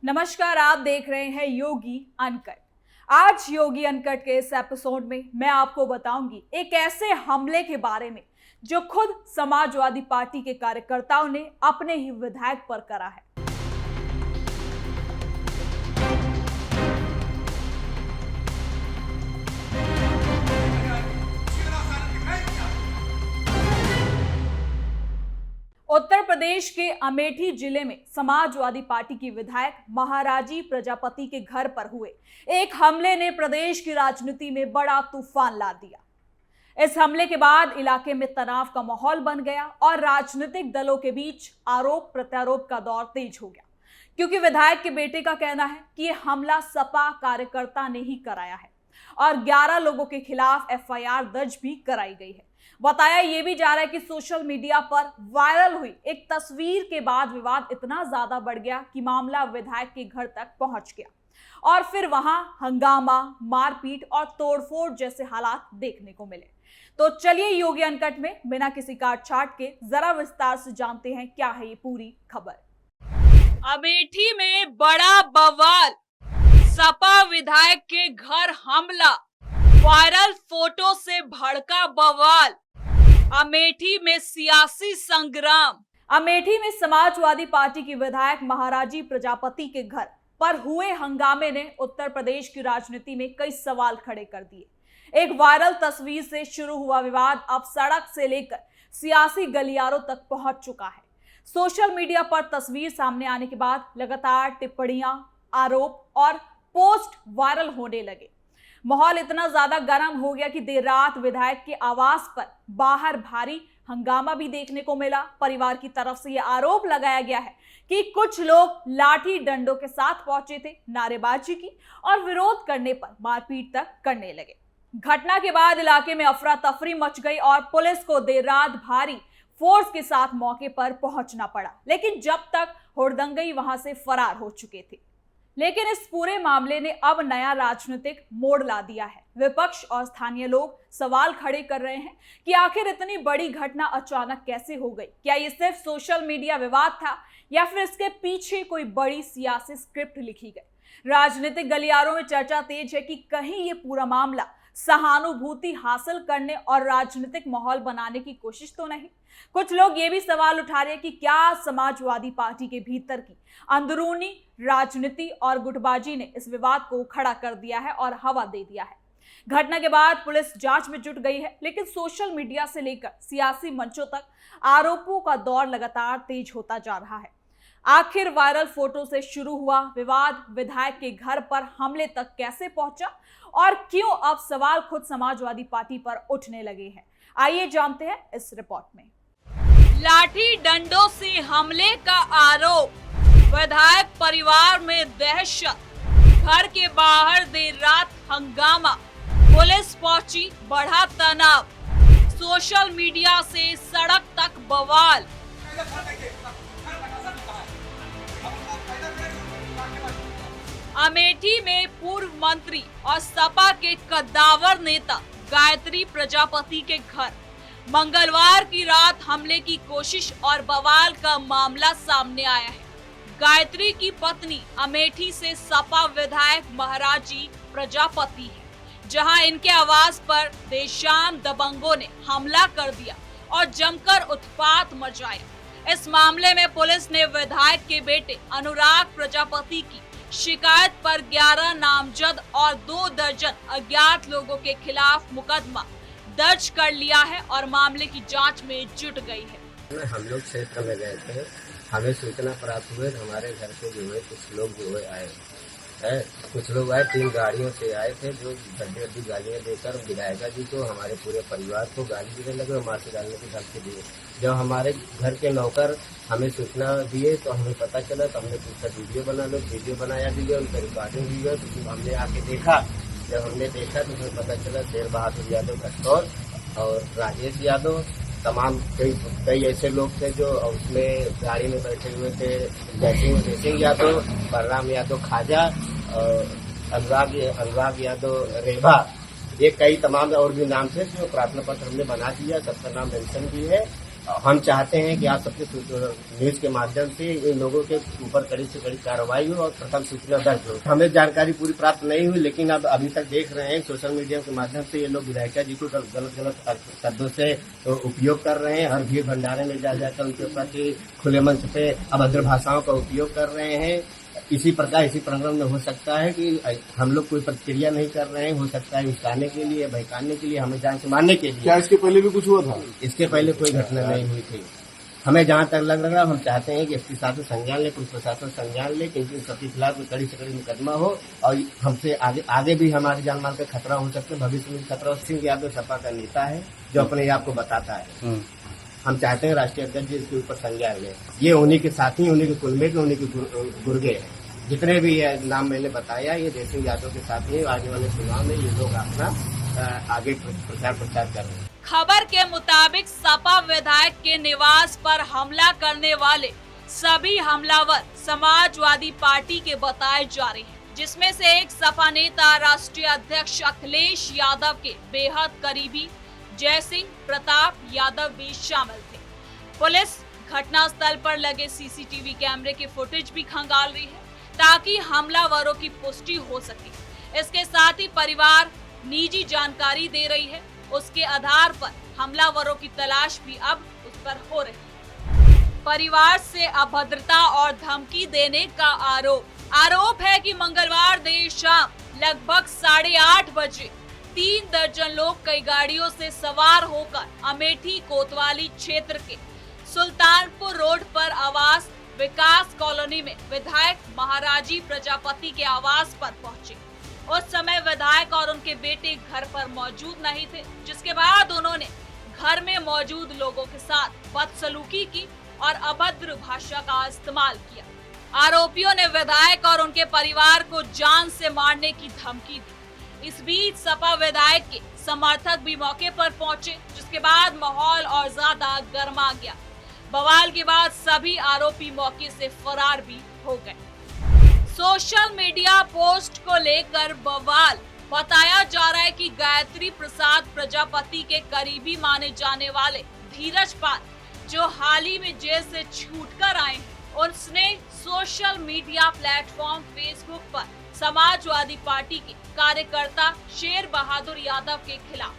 नमस्कार, आप देख रहे हैं योगी अनकट। आज योगी अनकट के इस एपिसोड में मैं आपको बताऊंगी एक ऐसे हमले के बारे में जो खुद समाजवादी पार्टी के कार्यकर्ताओं ने अपने ही विधायक पर करा है। उत्तर प्रदेश के अमेठी जिले में समाजवादी पार्टी की विधायक महाराजी प्रजापति के घर पर हुए एक हमले ने प्रदेश की राजनीति में बड़ा तूफान ला दिया। इस हमले के बाद इलाके में तनाव का माहौल बन गया और राजनीतिक दलों के बीच आरोप प्रत्यारोप का दौर तेज हो गया, क्योंकि विधायक के बेटे का कहना है कि यह हमला सपा कार्यकर्ता ने ही कराया है और 11 लोगों के खिलाफ एफआईआर दर्ज भी कराई गई है। बताया यह भी जा रहा है कि सोशल मीडिया पर वायरल हुई एक तस्वीर के बाद विवाद इतना ज्यादा बढ़ गया कि मामला विधायक के घर तक पहुंच गया और फिर वहां हंगामा, मारपीट और तोड़फोड़ जैसे हालात देखने को मिले। तो चलिए योगी अनकट में बिना किसी काट छाट के जरा विस्तार से जानते हैं क्या है ये पूरी खबर। अमेठी में बड़ा बवाल, सपा विधायक के घर हमला, वायरल फोटो से भड़का बवाल। अमेठी में सियासी संग्राम। अमेठी में समाजवादी पार्टी की विधायक महाराजी प्रजापति के घर पर हुए हंगामे ने उत्तर प्रदेश की राजनीति में कई सवाल खड़े कर दिए। एक वायरल तस्वीर से शुरू हुआ विवाद अब सड़क से लेकर सियासी गलियारों तक पहुंच चुका है। सोशल मीडिया पर तस्वीर सामने आने के बाद लगातार टिप्पणियां, आरोप और पोस्ट वायरल होने लगे। माहौल इतना ज्यादा गर्म हो गया कि देर रात विधायक के आवास पर बाहर भारी हंगामा भी देखने को मिला। परिवार की तरफ से यह आरोप लगाया गया है कि कुछ लोग लाठी डंडों के साथ पहुंचे थे, नारेबाजी की और विरोध करने पर मारपीट तक करने लगे। घटना के बाद इलाके में अफरा तफरी मच गई और पुलिस को देर रात भारी फोर्स के साथ मौके पर पहुंचना पड़ा, लेकिन जब तक हुड़दंगई वहां से फरार हो चुके थे। लेकिन इस पूरे मामले ने अब नया राजनीतिक मोड़ ला दिया है। विपक्ष और स्थानीय लोग सवाल खड़े कर रहे हैं कि आखिर इतनी बड़ी घटना अचानक कैसे हो गई। क्या ये सिर्फ सोशल मीडिया विवाद था या फिर इसके पीछे कोई बड़ी सियासी स्क्रिप्ट लिखी गई। राजनीतिक गलियारों में चर्चा तेज है कि कहीं ये पूरा मामला सहानुभूति हासिल करने और राजनीतिक माहौल बनाने की कोशिश तो नहीं। कुछ लोग ये भी सवाल उठा रहे हैं कि क्या समाजवादी पार्टी के भीतर की अंदरूनी राजनीति और गुटबाजी ने इस विवाद को खड़ा कर दिया है और हवा दे दिया है। घटना के बाद पुलिस जांच में जुट गई है, लेकिन सोशल मीडिया से लेकर सियासी मंचों तक आरोपों का दौर लगातार तेज होता जा रहा है। आखिर वायरल फोटो से शुरू हुआ विवाद विधायक के घर पर हमले तक कैसे पहुंचा और क्यों अब सवाल खुद समाजवादी पार्टी पर उठने लगे हैं, आइए जानते हैं इस रिपोर्ट में। लाठी डंडों से हमले का आरोप, विधायक परिवार में दहशत, घर के बाहर देर रात हंगामा, पुलिस पहुंची, बढ़ा तनाव, सोशल मीडिया से सड़क तक बवाल। अमेठी में पूर्व मंत्री और सपा के कद्दावर नेता गायत्री प्रजापति के घर मंगलवार की रात हमले की कोशिश और बवाल का मामला सामने आया है। गायत्री की पत्नी अमेठी से सपा विधायक महाराजी प्रजापति है, जहां इनके आवास पर देर शाम दबंगों ने हमला कर दिया और जमकर उत्पात मचाया। इस मामले में पुलिस ने विधायक के बेटे अनुराग प्रजापति की शिकायत पर 11 नामजद और 2 दर्जन अज्ञात लोगों के खिलाफ मुकदमा दर्ज कर लिया है और मामले की जांच में जुट गई है। हम लोग क्षेत्र में गए थे, हमें सूचना प्राप्त हुई, हमारे घर से जो है कुछ लोग जो है आए है, कुछ लोग आए, 3 गाड़ियों से आए थे जो गड्डी गालियां देकर विधायका जी को, हमारे पूरे परिवार को गाली देने लगे और मार से डालने की धमकी दिए। जब हमारे घर के नौकर हमें सूचना दिए तो हमें पता चला, तो हमने पूछा वीडियो बना लो, वीडियो बनाया भी गया, उनका रिकॉर्डिंग भी गया। तो हमने आके देखा, जब हमने देखा तो हमें पता चला शेर बहादुर यादव खटौर और राजेश यादव, तमाम कई ऐसे लोग थे जो उसमें गाड़ी में बैठे हुए थे। जय सिंह यादव, बलराम यादव खाजा और अनुराग यादव रेभा, ये कई तमाम और भी नाम थे जो प्रार्थना पत्र हमने बना दिया, सबका नाम मेंशन भी है। हम चाहते हैं कि आप सबके न्यूज के माध्यम से इन लोगों के ऊपर कड़ी से कड़ी कार्रवाई हो और प्रथम सूचना दर्ज हो। हमें जानकारी पूरी प्राप्त नहीं हुई, लेकिन अब अभी तक देख रहे हैं सोशल मीडिया के माध्यम से ये लोग विधायिका जी को गलत शब्दों से उपयोग कर रहे हैं। हर भीड़ भंडारे में जा जाकर उनके प्रति खुले मंच पे अभद्र भाषाओं का उपयोग कर रहे हैं। इसी प्रकार इसी प्रकरण में हो सकता है कि हम लोग कोई प्रतिक्रिया नहीं कर रहे हैं, हो सकता है उकसाने के लिए, बहकाने के लिए, हमें जान से मारने के लिए। क्या इसके पहले भी कुछ हुआ था? इसके पहले कोई घटना नहीं हुई थी। हमें जहाँ तक लग रहा है, हम चाहते हैं कि इसके साथ संज्ञान ले, पुलिस प्रशासन संज्ञान ले, क्योंकि सबके खिलाफ कड़ी से कड़ी मुकदमा हो और हमसे आगे भी हमारी जान माल का खतरा हो सकता है, भविष्य में खतरा हो। सिंह यादव सपा का नेता है जो अपने आप को बताता है। हम चाहते हैं राष्ट्रीय अध्यक्ष जी इसके ऊपर संज्ञान ले। ये उन्हीं के साथी, उन्हीं के कुलबे के, उन्हीं के गुर्गे हैं। जितने भी नाम मैंने बताया, ये देश सिंह यादव के साथी। आगे वाले चुनाव में ये लोग अपना आगे प्रचार कर रहे हैं। खबर के मुताबिक सपा विधायक के निवास पर हमला करने वाले सभी हमलावर समाजवादी पार्टी के बताए जा रहे हैं, जिसमें से एक सपा नेता राष्ट्रीय अध्यक्ष अखिलेश यादव के बेहद करीबी जय सिंह प्रताप यादव भी शामिल थे। पुलिस घटनास्थल पर लगे सीसीटीवी कैमरे की फुटेज भी खंगाल रही है ताकि हमलावरों की पुष्टि हो सके। इसके साथ ही परिवार निजी जानकारी दे रही है, उसके आधार पर हमलावरों की तलाश भी अब उस पर हो रही है। परिवार से अभद्रता और धमकी देने का आरोप है कि मंगलवार देर शाम लगभग 8:30 बजे 3 दर्जन लोग कई गाड़ियों से सवार होकर अमेठी कोतवाली क्षेत्र के सुल्तानपुर रोड पर आवास विकास कॉलोनी में विधायक महाराजी प्रजापति के आवास पर पहुंचे। उस समय विधायक और उनके बेटे घर पर मौजूद नहीं थे, जिसके बाद उन्होंने घर में मौजूद लोगों के साथ बदसलूकी की और अभद्र भाषा का इस्तेमाल किया। आरोपियों ने विधायक और उनके परिवार को जान से मारने की धमकी दी। इस बीच सपा विधायक के समर्थक भी मौके पर पहुंचे, जिसके बाद माहौल और ज्यादा गर्मा गया। बवाल के बाद सभी आरोपी मौके से फरार भी हो गए। सोशल मीडिया पोस्ट को लेकर बवाल। बताया जा रहा है कि गायत्री प्रसाद प्रजापति के करीबी माने जाने वाले धीरज पाल, जो हाल ही में जेल से छूटकर आए हैं, उसने सोशल मीडिया प्लेटफॉर्म फेसबुक पर समाजवादी पार्टी के कार्यकर्ता शेर बहादुर यादव के खिलाफ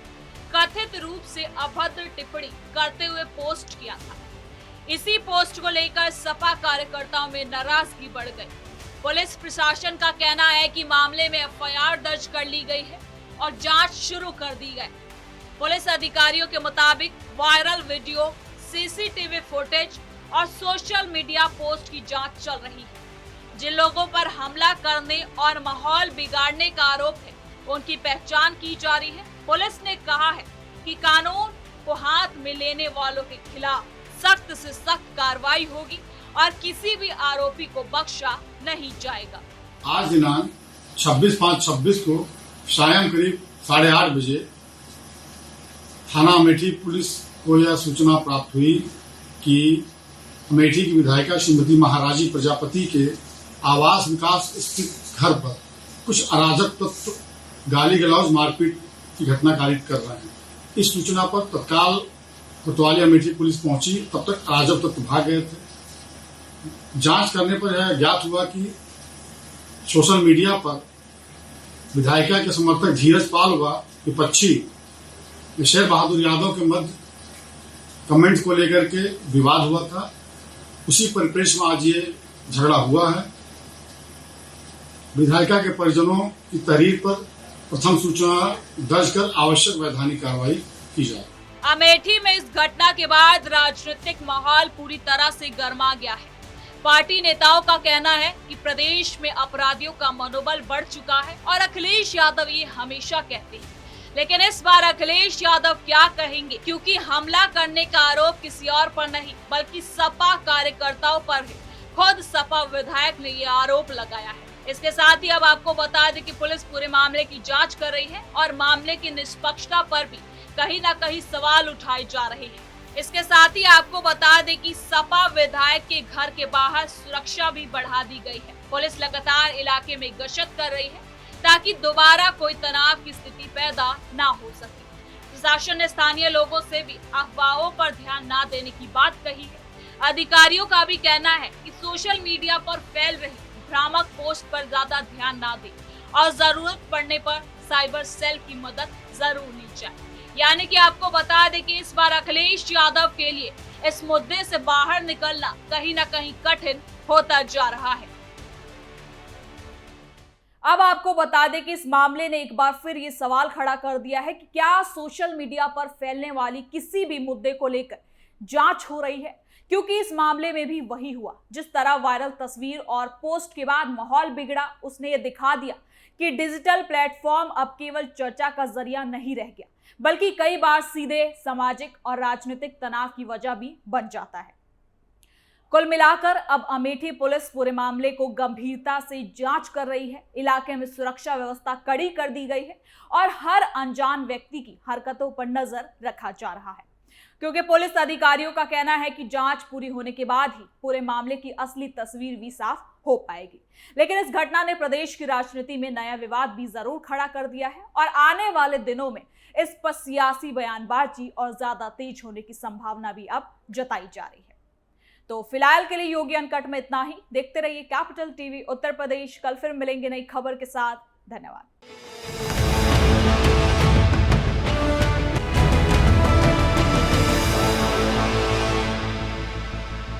कथित रूप से अभद्र टिप्पणी करते हुए पोस्ट किया था। इसी पोस्ट को लेकर सपा कार्यकर्ताओं में नाराजगी बढ़ गई। पुलिस प्रशासन का कहना है कि मामले में एफआईआर दर्ज कर ली गई है और जांच शुरू कर दी गई। पुलिस अधिकारियों के मुताबिक वायरल वीडियो, सीसीटीवी फुटेज और सोशल मीडिया पोस्ट की जांच चल रही है। जिन लोगों पर हमला करने और माहौल बिगाड़ने का आरोप है, उनकी पहचान की जा रही है। पुलिस ने कहा है कि कानून को हाथ में लेने वालों के खिलाफ सख्त से सख्त कार्रवाई होगी और किसी भी आरोपी को बख्शा नहीं जाएगा। आज दिनांक 26/5/26 को सायं करीब 8:30 बजे थाना अमेठी पुलिस को यह सूचना प्राप्त हुई कि अमेठी की विधायिका श्रीमती महाराजी प्रजापति के आवास विकास स्थित घर पर कुछ अराजक तत्व गाली गलौज मारपीट की घटना कारित कर रहे हैं। इस सूचना पर तत्काल कोतवाली अमेठी पुलिस पहुंची। तब तक अराजक तत्व भाग गए थे। जांच करने पर यह ज्ञात हुआ कि सोशल मीडिया पर विधायिका के समर्थक धीरज पाल व विपक्षी शेर बहादुर यादव के मध्य कमेंट्स को लेकर के विवाद हुआ था। उसी परिप्रेक्ष्य में आज ये झगड़ा हुआ है। विधायिका के परिजनों की तहरीर पर प्रथम सूचना दर्ज कर आवश्यक वैधानिक कार्रवाई की जाए। अमेठी में इस घटना के बाद राजनीतिक माहौल पूरी तरह से गर्मा गया है। पार्टी नेताओं का कहना है कि प्रदेश में अपराधियों का मनोबल बढ़ चुका है और अखिलेश यादव ये हमेशा कहते हैं, लेकिन इस बार अखिलेश यादव क्या कहेंगे, क्योंकि हमला करने का आरोप किसी और पर नहीं बल्कि सपा कार्यकर्ताओं पर है। खुद सपा विधायक ने ये आरोप लगाया है। इसके साथ ही अब आपको बता दें कि पुलिस पूरे मामले की जांच कर रही है और मामले की निष्पक्षता पर भी कहीं न कहीं सवाल उठाए जा रहे हैं। इसके साथ ही आपको बता दें कि सपा विधायक के घर के बाहर सुरक्षा भी बढ़ा दी गई है। पुलिस लगातार इलाके में गश्त कर रही है ताकि दोबारा कोई तनाव की स्थिति पैदा ना हो सके। प्रशासन ने स्थानीय लोगों से भी अफवाहों पर ध्यान न देने की बात कही है। अधिकारियों का भी कहना है कि सोशल मीडिया पर फैल रही भ्रामक पोस्ट पर ज्यादा ध्यान न दें और जरूरत पड़ने पर साइबर सेल की मदद जरूर ली जाए। यानी कि आपको बता दें कि इस बार अखिलेश यादव के लिए इस मुद्दे से बाहर निकलना कहीं न कहीं कठिन होता जा रहा है। अब आपको बता दें कि इस मामले ने एक बार फिर ये सवाल खड़ा कर दिया है कि क्या सोशल मीडिया पर फैलने वाली किसी भी मुद्दे को लेकर जांच हो रही है, क्योंकि इस मामले में भी वही हुआ। जिस तरह वायरल तस्वीर और पोस्ट के बाद माहौल बिगड़ा, उसने ये दिखा दिया कि डिजिटल प्लेटफॉर्म अब केवल चर्चा का जरिया नहीं रह गया, बल्कि कई बार सीधे सामाजिक और राजनीतिक तनाव की वजह भी बन जाता है। कुल मिलाकर अब अमेठी पुलिस पूरे मामले को गंभीरता से जांच कर रही है। इलाके में सुरक्षा व्यवस्था कड़ी कर दी गई है और हर अनजान व्यक्ति की हरकतों पर नजर रखा जा रहा है, क्योंकि पुलिस अधिकारियों का कहना है कि जांच पूरी होने के बाद ही पूरे मामले की असली तस्वीर भी साफ हो पाएगी। लेकिन इस घटना ने प्रदेश की राजनीति में नया विवाद भी जरूर खड़ा कर दिया है और आने वाले दिनों में इस पर सियासी बयानबाजी और ज्यादा तेज होने की संभावना भी अब जताई जा रही है। तो फिलहाल के लिए योगी अनकट में इतना ही। देखते रहिए कैपिटल टीवी उत्तर प्रदेश। कल फिर मिलेंगे नई खबर के साथ। धन्यवाद।